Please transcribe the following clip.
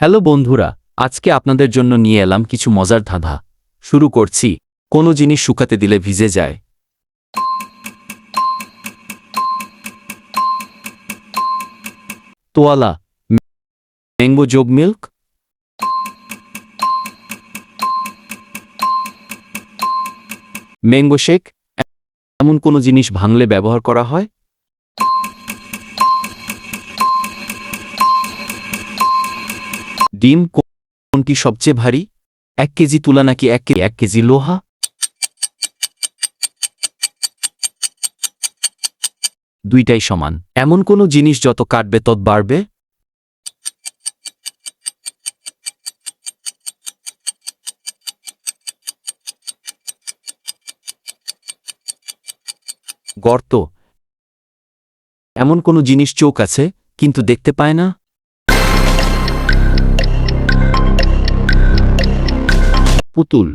Hello বন্ধুরা, আজকে আপনাদের জন্য নিয়ে এলাম কিছু মজার ধাঁধা। শুরু করছি। কোনো জিনিস শুকাতে দিলে ভিজে যায়। তোয়ালা, ম্যাঙ্গো যোগ মিল্ক। Mango shake. এমন কোনো জিনিস ভাঙলে ব্যবহার করা হয়। ডিম। কোনটি সবচেয়ে ভারী? 1 কেজি তুলা নাকি 1 কেজি লোহা? দুইটাই সমান। এমন কোনো জিনিস যত কাটবে তত বাড়বে। গর্ত। এমন কোনো জিনিস চোখ আছে কিন্তু দেখতে পায় না। পুতুল।